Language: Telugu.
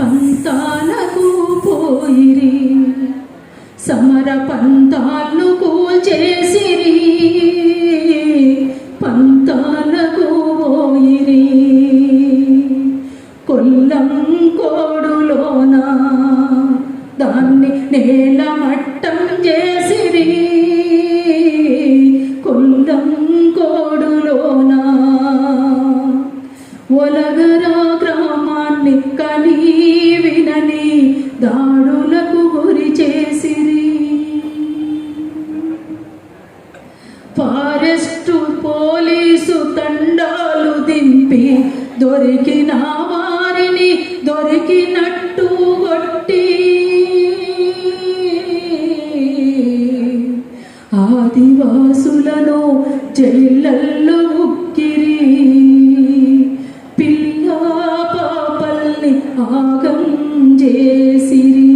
పంతాలకు పోయిరి, సమర పంతాలను కూల్చేసిరి, పంతాలకు పోయిరి. కొల్లం కోడులోన దాన్ని నేల మట్టం చేసిరి, కొల్లం కోడులోన ఒలగరా గ్రామాన్ని కనీ వినని దాడులకు గురి చేసిరి. ఫారెస్టు పోలీసు తండాలు దింపి దొరికిన వారిని దొరికినట్టు కొట్టి, ఆదివాసులను జైళ్ళల్లో ఉక్కిరి, పిల్ల పాపల్ని ఆగం చేసిరి.